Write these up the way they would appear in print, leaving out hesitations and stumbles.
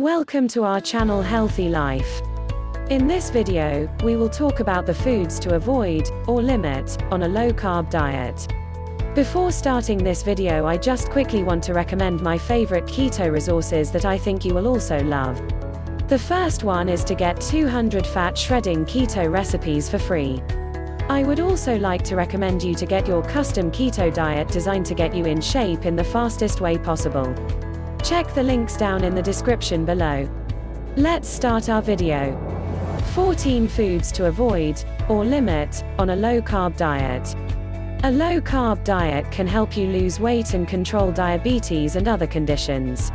Welcome to our channel Healthy Life. In this video, we will talk about the foods to avoid, or limit, on a low-carb diet. Before starting this video, I just quickly want to recommend my favorite keto resources that I think you will also love. The first one is to get 200 fat shredding keto recipes for free. I would also like to recommend you to get your custom keto diet designed to get you in shape in the fastest way possible. Check the links down in the description below. Let's start our video. 14 foods to avoid, or limit, on a low-carb diet. A low-carb diet can help you lose weight and control diabetes and other conditions.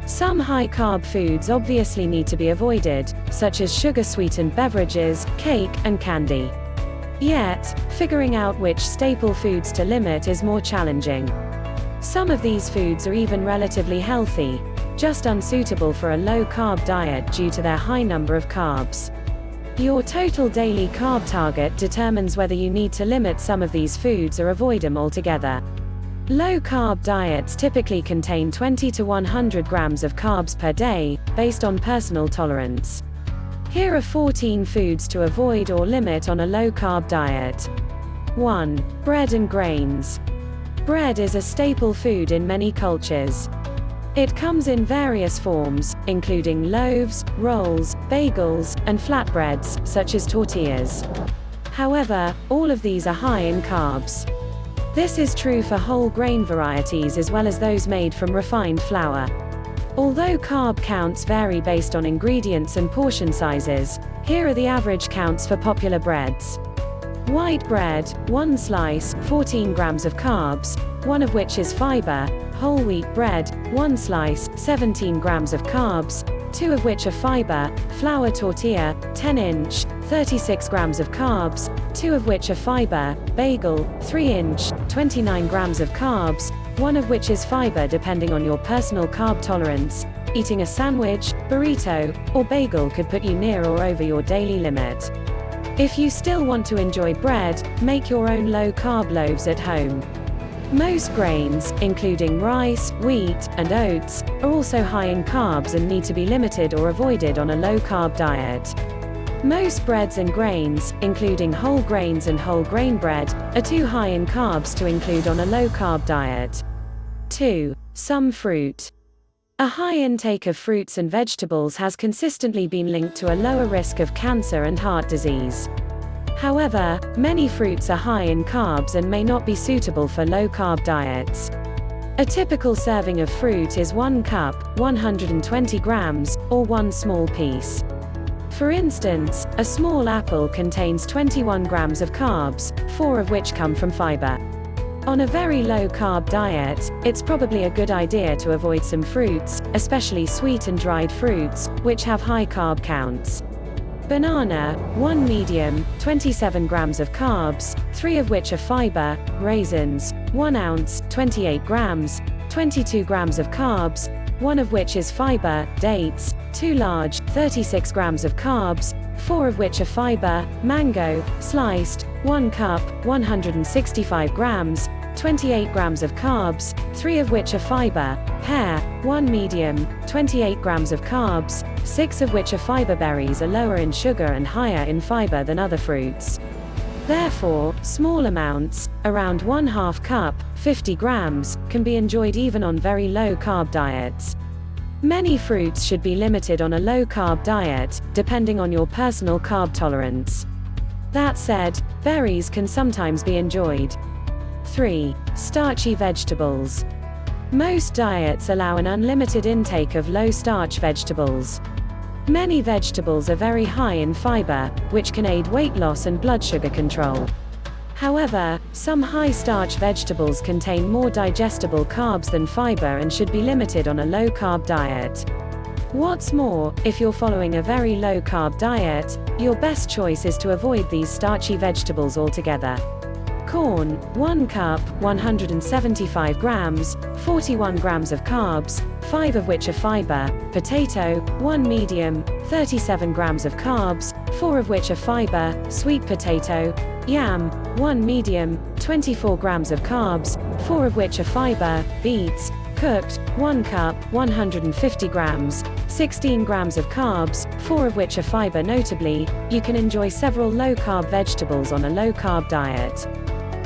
Some high-carb foods obviously need to be avoided, such as sugar-sweetened beverages, cake, and candy. Yet, figuring out which staple foods to limit is more challenging. Some of these foods are even relatively healthy, just unsuitable for a low-carb diet due to their high number of carbs. Your total daily carb target determines whether you need to limit some of these foods or avoid them altogether. Low-carb diets typically contain 20 to 100 grams of carbs per day, based on personal tolerance. Here are 14 foods to avoid or limit on a low-carb diet. 1. Bread and grains. Bread is a staple food in many cultures. It comes in various forms, including loaves, rolls, bagels, and flatbreads, such as tortillas. However, all of these are high in carbs. This is true for whole grain varieties as well as those made from refined flour. Although carb counts vary based on ingredients and portion sizes, here are the average counts for popular breads. White bread, 1 slice, 14 grams of carbs, one of which is fiber. Whole wheat bread, 1 slice, 17 grams of carbs, 2 of which are fiber. Flour tortilla, 10-inch, 36 grams of carbs, 2 of which are fiber. Bagel, 3-inch, 29 grams of carbs, 1 of which is fiber depending on your personal carb tolerance. Eating a sandwich, burrito, or bagel could put you near or over your daily limit. If you still want to enjoy bread, make your own low-carb loaves at home. Most grains, including rice, wheat, and oats, are also high in carbs and need to be limited or avoided on a low-carb diet. Most breads and grains, including whole grains and whole grain bread, are too high in carbs to include on a low-carb diet. 2. Some fruit. A high intake of fruits and vegetables has consistently been linked to a lower risk of cancer and heart disease. However, many fruits are high in carbs and may not be suitable for low-carb diets. A typical serving of fruit is 1 cup, 120 grams, or 1 small piece. For instance, a small apple contains 21 grams of carbs, 4 of which come from fiber. On a very low-carb diet, it's probably a good idea to avoid some fruits, especially sweet and dried fruits, which have high carb counts. Banana, 1 medium, 27 grams of carbs, 3 of which are fiber. Raisins, 1 ounce, 28 grams, 22 grams of carbs, 1 of which is fiber. Dates, 2 large, 36 grams of carbs, 4 of which are fiber. Mango, sliced, 1 cup, 165 grams, 28 grams of carbs, 3 of which are fiber. Pear, 1 medium, 28 grams of carbs, 6 of which are fiber. Berries are lower in sugar and higher in fiber than other fruits. Therefore, small amounts, around 1/2 cup, 50 grams, can be enjoyed even on very low-carb diets. Many fruits should be limited on a low-carb diet, depending on your personal carb tolerance. That said, berries can sometimes be enjoyed. 3. Starchy vegetables. Most diets allow an unlimited intake of low-starch vegetables. Many vegetables are very high in fiber, which can aid weight loss and blood sugar control. However, some high-starch vegetables contain more digestible carbs than fiber and should be limited on a low-carb diet. What's more, if you're following a very low-carb diet, your best choice is to avoid these starchy vegetables altogether. Corn, 1 cup, 175 grams, 41 grams of carbs, 5 of which are fiber. Potato, 1 medium, 37 grams of carbs, 4 of which are fiber. Sweet potato. Yam, 1 medium, 24 grams of carbs, 4 of which are fiber. Beets, Cooked, 1 cup, 150 grams, 16 grams of carbs, 4 of which are fiber. Notably, you can enjoy several low-carb vegetables on a low-carb diet.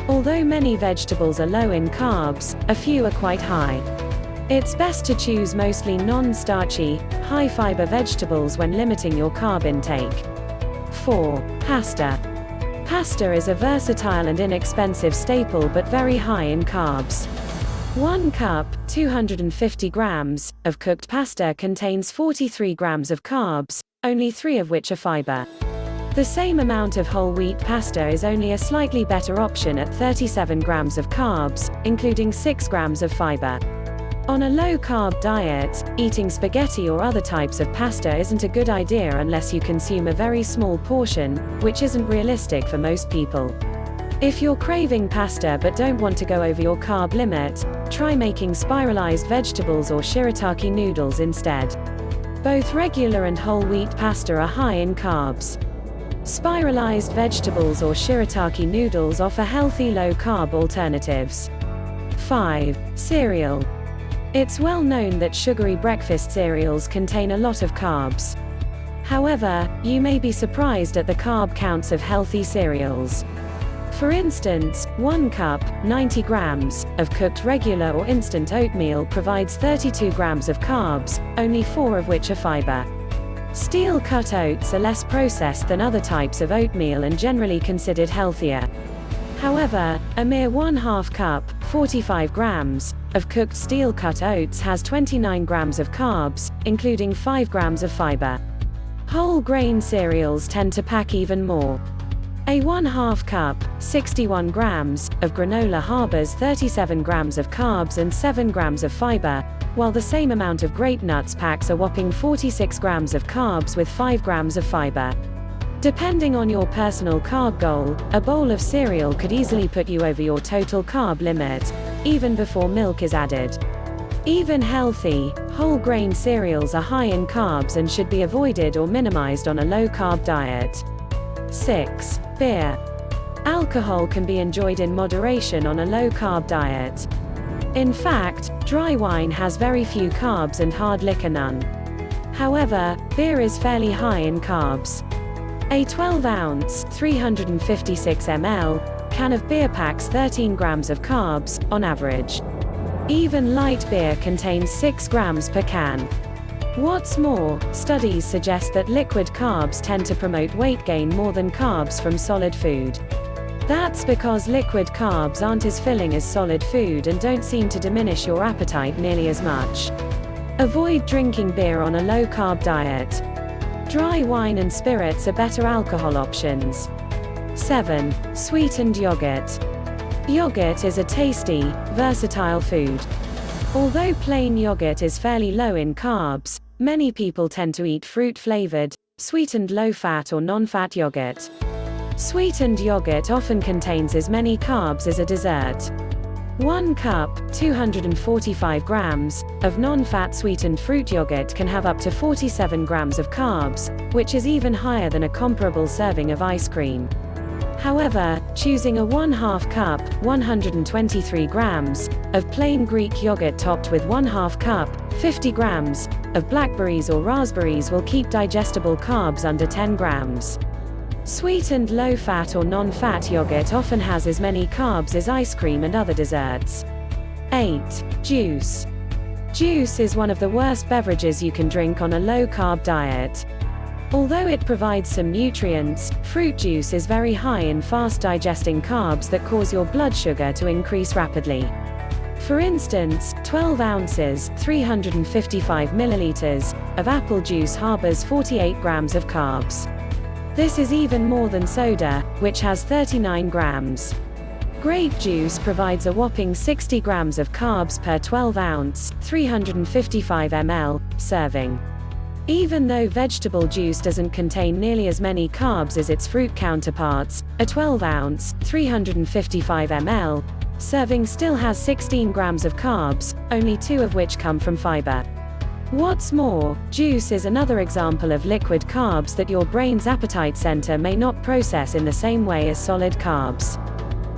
Although many vegetables are low in carbs, a few are quite high. It's best to choose mostly non-starchy, high-fiber vegetables when limiting your carb intake. 4. Pasta. Pasta is a versatile and inexpensive staple but very high in carbs. 1 cup, 250 grams, of cooked pasta contains 43 grams of carbs, only 3 of which are fiber. The same amount of whole wheat pasta is only a slightly better option at 37 grams of carbs, including 6 grams of fiber. On a low-carb diet, eating spaghetti or other types of pasta isn't a good idea unless you consume a very small portion, which isn't realistic for most people. If you're craving pasta but don't want to go over your carb limit, try making spiralized vegetables or shirataki noodles instead. Both regular and whole wheat pasta are high in carbs. Spiralized vegetables or shirataki noodles offer healthy low-carb alternatives. 5. Cereal. It's well known that sugary breakfast cereals contain a lot of carbs. However, you may be surprised at the carb counts of healthy cereals. For instance, 1 cup, 90 grams, of cooked regular or instant oatmeal provides 32 grams of carbs, only 4 of which are fiber. Steel-cut oats are less processed than other types of oatmeal and generally considered healthier. However, a mere 1/2 cup, 45 grams, of cooked steel-cut oats has 29 grams of carbs, including 5 grams of fiber. Whole grain cereals tend to pack even more. A 1/2 cup, 61 grams, of granola harbors 37 grams of carbs and 7 grams of fiber, while the same amount of grape nuts packs a whopping 46 grams of carbs with 5 grams of fiber. Depending on your personal carb goal, a bowl of cereal could easily put you over your total carb limit, even before milk is added. Even healthy, whole grain cereals are high in carbs and should be avoided or minimized on a low-carb diet. 6. Beer. Alcohol can be enjoyed in moderation on a low-carb diet. In fact, dry wine has very few carbs and hard liquor none. However, beer is fairly high in carbs. A 12-ounce, 356 ml, can of beer packs 13 grams of carbs, on average. Even light beer contains 6 grams per can. What's more, studies suggest that liquid carbs tend to promote weight gain more than carbs from solid food. That's because liquid carbs aren't as filling as solid food and don't seem to diminish your appetite nearly as much. Avoid drinking beer on a low-carb diet. Dry wine and spirits are better alcohol options. 7. Sweetened yogurt. Yogurt is a tasty, versatile food. Although plain yogurt is fairly low in carbs, many people tend to eat fruit-flavored, sweetened low-fat or non-fat yogurt. Sweetened yogurt often contains as many carbs as a dessert. 1 cup, 245 grams, of non-fat sweetened fruit yogurt can have up to 47 grams of carbs, which is even higher than a comparable serving of ice cream. However, choosing a 1/2 cup, 123 grams, of plain Greek yogurt topped with 1/2 cup, 50 grams, of blackberries or raspberries will keep digestible carbs under 10 grams. Sweetened low-fat or non-fat yogurt often has as many carbs as ice cream and other desserts. 8. Juice. Juice is one of the worst beverages you can drink on a low-carb diet. Although it provides some nutrients, fruit juice is very high in fast-digesting carbs that cause your blood sugar to increase rapidly. For instance, 12 ounces, 355 milliliters, of apple juice harbors 48 grams of carbs. This is even more than soda, which has 39 grams. Grape juice provides a whopping 60 grams of carbs per 12-ounce, 355 ml, serving. Even though vegetable juice doesn't contain nearly as many carbs as its fruit counterparts, a 12-ounce, 355 ml, serving still has 16 grams of carbs, only 2 of which come from fiber. What's more, juice is another example of liquid carbs that your brain's appetite center may not process in the same way as solid carbs.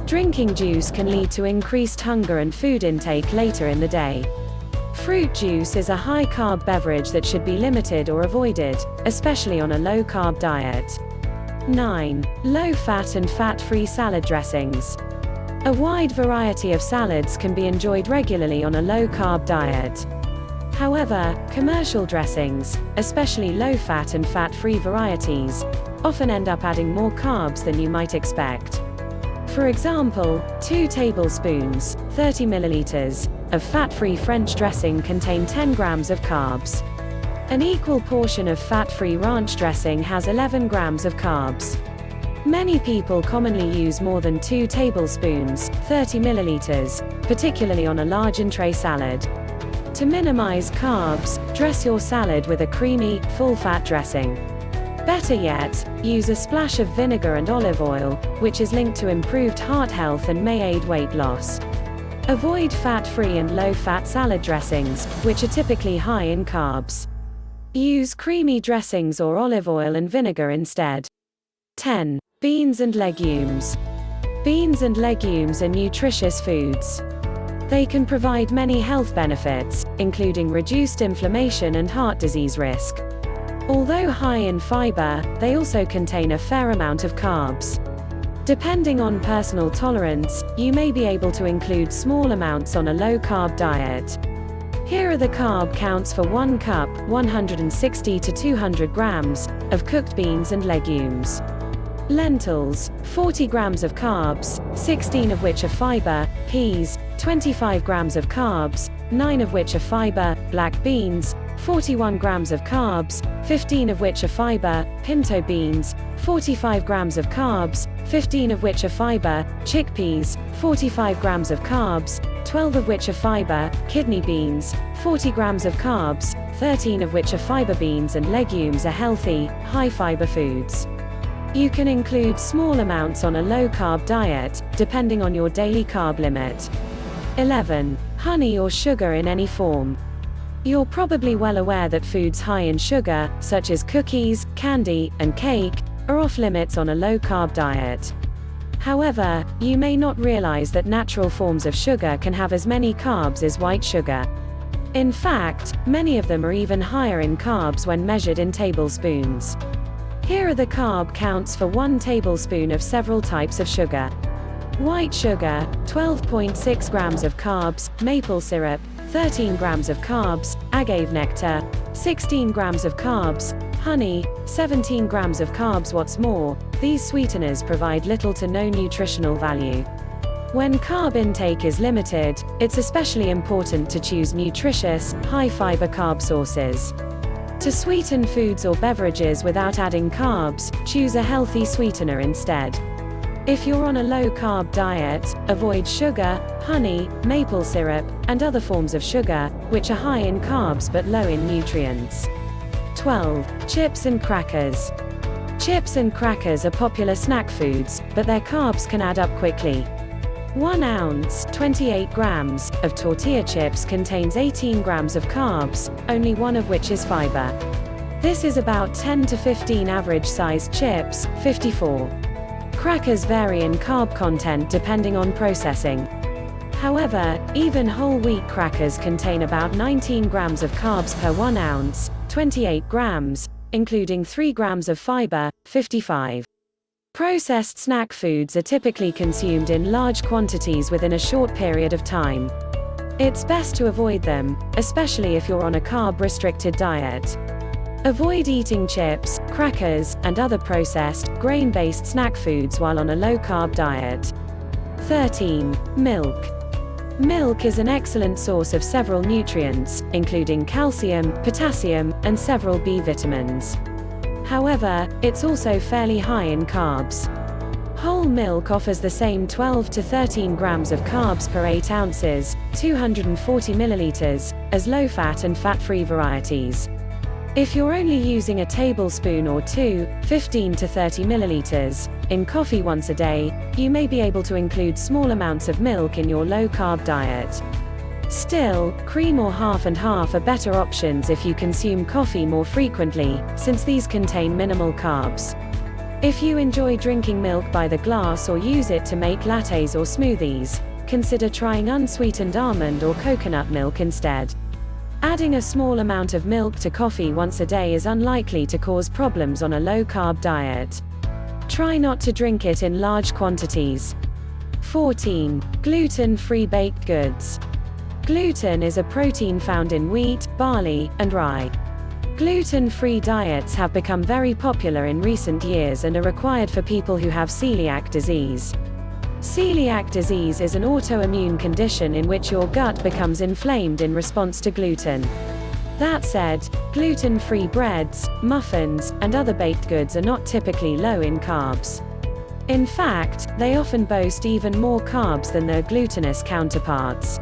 Drinking juice can lead to increased hunger and food intake later in the day. Fruit juice is a high-carb beverage that should be limited or avoided, especially on a low-carb diet. 9. Low-fat and fat-free salad dressings. A wide variety of salads can be enjoyed regularly on a low-carb diet. However, commercial dressings, especially low-fat and fat-free varieties, often end up adding more carbs than you might expect. For example, 2 tablespoons, 30 milliliters, of fat-free French dressing contain 10 grams of carbs. An equal portion of fat-free ranch dressing has 11 grams of carbs. Many people commonly use more than 2 tablespoons, 30 milliliters, particularly on a large entree salad. To minimize carbs, dress your salad with a creamy, full-fat dressing. Better yet, use a splash of vinegar and olive oil, which is linked to improved heart health and may aid weight loss. Avoid fat-free and low-fat salad dressings, which are typically high in carbs. Use creamy dressings or olive oil and vinegar instead. 10. Beans and legumes. Beans and legumes are nutritious foods. They can provide many health benefits, including reduced inflammation and heart disease risk. Although high in fiber, they also contain a fair amount of carbs. Depending on personal tolerance, you may be able to include small amounts on a low-carb diet. Here are the carb counts for 1 cup, 160 to 200 grams, of cooked beans and legumes. Lentils, 40 grams of carbs, 16 of which are fiber. Peas, 25 grams of carbs, 9 of which are fiber. Black beans, 41 grams of carbs, 15 of which are fiber. Pinto beans, 45 grams of carbs, 15 of which are fiber. Chickpeas, 45 grams of carbs, 12 of which are fiber. Kidney beans, 40 grams of carbs, 13 of which are fiber. Beans and legumes are healthy, high-fiber foods. You can include small amounts on a low-carb diet, depending on your daily carb limit. 11. Honey or sugar in any form. You're probably well aware that foods high in sugar, such as cookies, candy, and cake, are off limits on a low-carb diet. However, you may not realize that natural forms of sugar can have as many carbs as white sugar. In fact, many of them are even higher in carbs when measured in tablespoons. Here are the carb counts for 1 tablespoon of several types of sugar. White sugar, 12.6 grams of carbs. Maple syrup, 13 grams of carbs. Agave nectar, 16 grams of carbs. Honey, 17 grams of carbs. What's more, these sweeteners provide little to no nutritional value. When carb intake is limited, it's especially important to choose nutritious, high-fiber carb sources. To sweeten foods or beverages without adding carbs, choose a healthy sweetener instead. If you're on a low-carb diet, avoid sugar, honey, maple syrup, and other forms of sugar, which are high in carbs but low in nutrients. 12. Chips and crackers. Chips and crackers are popular snack foods, but their carbs can add up quickly. 1 ounce, 28 grams, of tortilla chips contains 18 grams of carbs, only 1 of which is fiber. This is about 10 to 15 average-sized chips, 54. Crackers vary in carb content depending on processing. However, even whole wheat crackers contain about 19 grams of carbs per 1 ounce, 28 grams, including 3 grams of fiber, 55. Processed snack foods are typically consumed in large quantities within a short period of time. It's best to avoid them, especially if you're on a carb-restricted diet. Avoid eating chips, crackers, and other processed, grain-based snack foods while on a low-carb diet. 13. Milk. Milk is an excellent source of several nutrients, including calcium, potassium, and several B vitamins. However, it's also fairly high in carbs. Whole milk offers the same 12 to 13 grams of carbs per 8 ounces, 240 milliliters, as low-fat and fat-free varieties. If you're only using a tablespoon or 2, 15 to 30 milliliters, in coffee once a day, you may be able to include small amounts of milk in your low-carb diet. Still, cream or half and half are better options if you consume coffee more frequently, since these contain minimal carbs. If you enjoy drinking milk by the glass or use it to make lattes or smoothies, consider trying unsweetened almond or coconut milk instead. Adding a small amount of milk to coffee once a day is unlikely to cause problems on a low-carb diet. Try not to drink it in large quantities. 14. Gluten-free baked goods. Gluten is a protein found in wheat, barley, and rye. Gluten-free diets have become very popular in recent years and are required for people who have celiac disease. Celiac disease is an autoimmune condition in which your gut becomes inflamed in response to gluten. That said, gluten-free breads, muffins, and other baked goods are not typically low in carbs. In fact, they often boast even more carbs than their glutinous counterparts.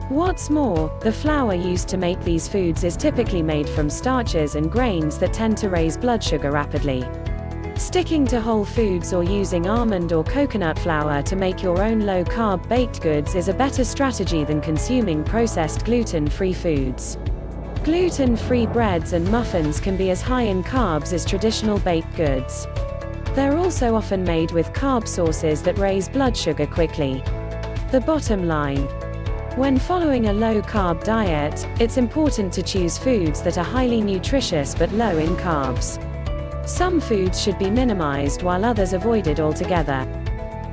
What's more, the flour used to make these foods is typically made from starches and grains that tend to raise blood sugar rapidly. Sticking to whole foods or using almond or coconut flour to make your own low-carb baked goods is a better strategy than consuming processed gluten-free foods. Gluten-free breads and muffins can be as high in carbs as traditional baked goods. They're also often made with carb sources that raise blood sugar quickly. The bottom line: when following a low-carb diet, it's important to choose foods that are highly nutritious but low in carbs. Some foods should be minimized while others avoided altogether.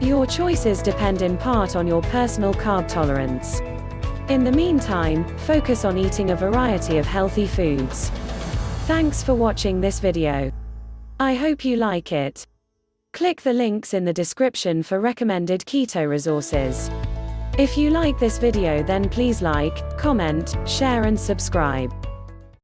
Your choices depend in part on your personal carb tolerance. In the meantime, focus on eating a variety of healthy foods. Thanks for watching this video. I hope you like it. Click the links in the description for recommended keto resources. If you like this video, then please like, comment, share and subscribe.